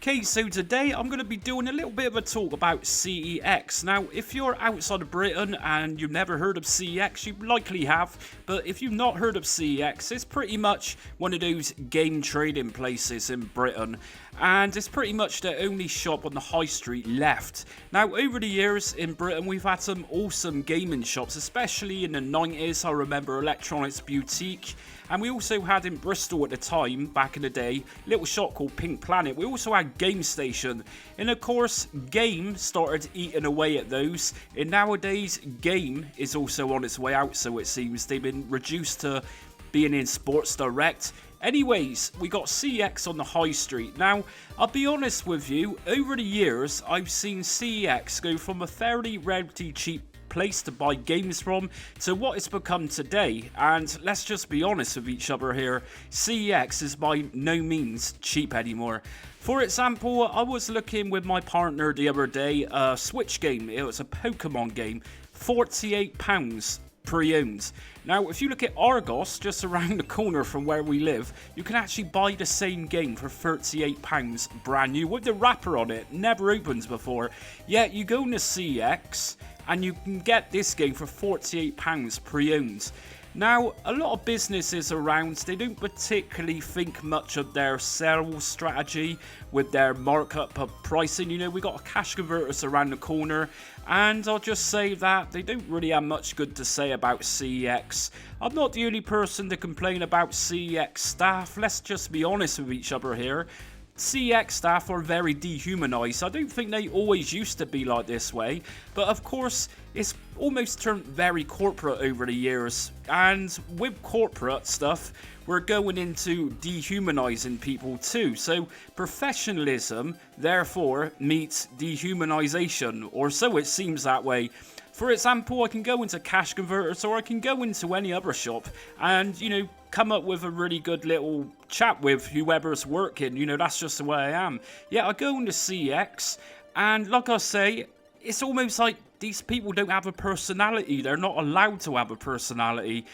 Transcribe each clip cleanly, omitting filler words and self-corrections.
Okay, so today I'm going to be doing a little bit of a talk about CEX. Now, if you're outside of Britain and you've never heard of CEX, you likely have, but if you've not heard of CEX, it's pretty much one of those game trading places in Britain, and it's pretty much the only shop on the high street left. Now, over the years in Britain, we've had some awesome gaming shops, especially in the 90s. I remember Electronics Boutique, and we also had in Bristol at the time, back in the day, a little shop called Pink Planet. We also had Game Station, and of course, Game started eating away at those, and nowadays, Game is also on its way out, so it seems. They've been reduced to being in Sports Direct. Anyways, we got CEX on the high street. Now, I'll be honest with you, over the years, I've seen CEX go from a fairly relatively cheap place to buy games from to what it's become today. And let's just be honest with each other here, CEX is by no means cheap anymore. For example, I was looking with my partner the other day, a Switch game. It was a Pokemon game, £48 pre-owned. Now, if you look at Argos, just around the corner from where we live, you can actually buy the same game for £38 brand new with the wrapper on it, never opened before. Yet you go into CEX and you can get this game for £48 pre-owned. Now, a lot of businesses around, they don't particularly think much of their sales strategy with their markup of pricing. You know, we got a cash converters around the corner, and I'll just say that they don't really have much good to say about CEX. I'm not the only person to complain about CEX staff. Let's just be honest with each other here. CEX staff are very dehumanized. I don't think they always used to be like this way, but of course it's almost turned very corporate over the years, and with corporate stuff we're going into dehumanizing people too. So professionalism therefore meets dehumanization, or so it seems that way. For example, I can go into cash converters, or I can go into any other shop and, you know, come up with a really good little chat with whoever's working. You know, that's just the way I am. Yeah, I go into CEX, and like I say, it's almost like these people don't have a personality. They're not allowed to have a personality.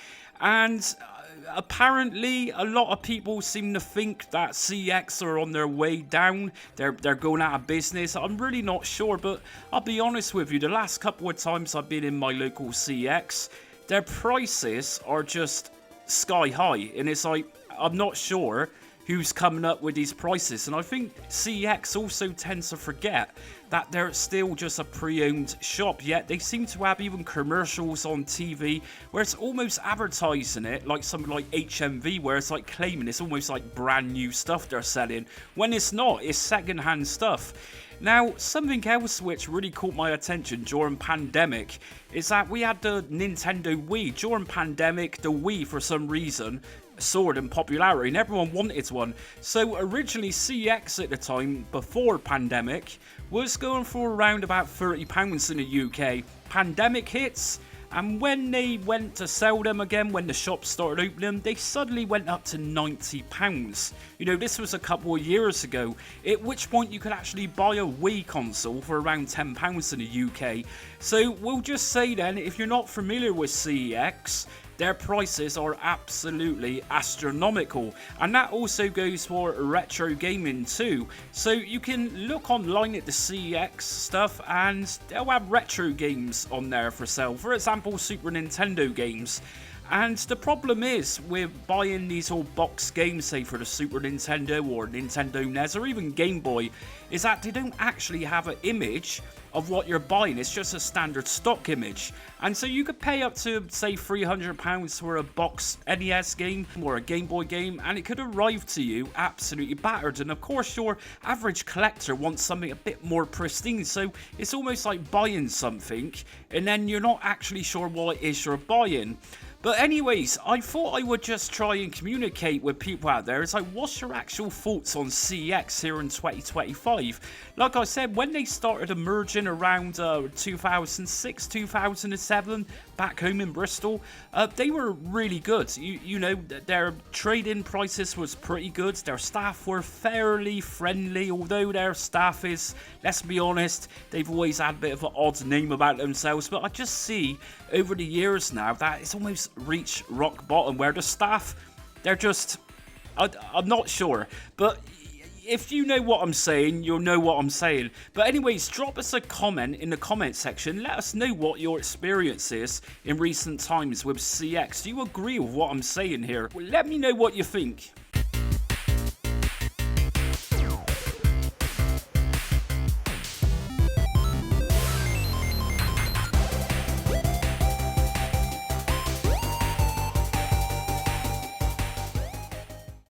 And apparently, a lot of people seem to think that CEX are on their way down. They're going out of business. I'm really not sure, but I'll be honest with you. The last couple of times I've been in my local CEX, their prices are just sky high, and it's like, I'm not sure who's coming up with these prices. And I think CEX also tends to forget that they're still just a pre-owned shop, yet they seem to have even commercials on TV where it's almost advertising it like something like HMV, where it's like claiming it's almost like brand new stuff they're selling, when it's not, it's second-hand stuff. Now, something else which really caught my attention during pandemic is that we had the Nintendo Wii. During pandemic, the Wii, for some reason, soared in popularity and everyone wanted one. So originally CEX at the time, before pandemic, was going for around about £30 in the UK. Pandemic hits, and when they went to sell them again, when the shops started opening, they suddenly went up to £90. You know, this was a couple of years ago, at which point you could actually buy a Wii console for around £10 in the UK. So we'll just say then, if you're not familiar with CEX, their prices are absolutely astronomical, and that also goes for retro gaming too. So you can look online at the CEX stuff and they'll have retro games on there for sale. For example, Super Nintendo games. And the problem is with buying these old box games, say for the Super Nintendo or Nintendo NES or even Game Boy, is that they don't actually have an image of what you're buying. It's just a standard stock image. And so you could pay up to, say, £300 for a box NES game or a Game Boy game, and it could arrive to you absolutely battered. And of course, your average collector wants something a bit more pristine, so it's almost like buying something and then you're not actually sure what it is you're buying. But anyways, I thought I would just try and communicate with people out there. It's like, what's your actual thoughts on CEX here in 2025? Like I said, when they started emerging around 2006, 2007, back home in Bristol, they were really good. You know, their trade-in prices was pretty good. Their staff were fairly friendly, although their staff is, let's be honest, they've always had a bit of an odd name about themselves. But I just see over the years now that it's almost reached rock bottom where the staff, they're just, I'm not sure, but if you know what I'm saying, you'll know what I'm saying. But anyways, drop us a comment in the comment section. Let us know what your experience is in recent times with CX. Do you agree with what I'm saying here? Well, let me know what you think.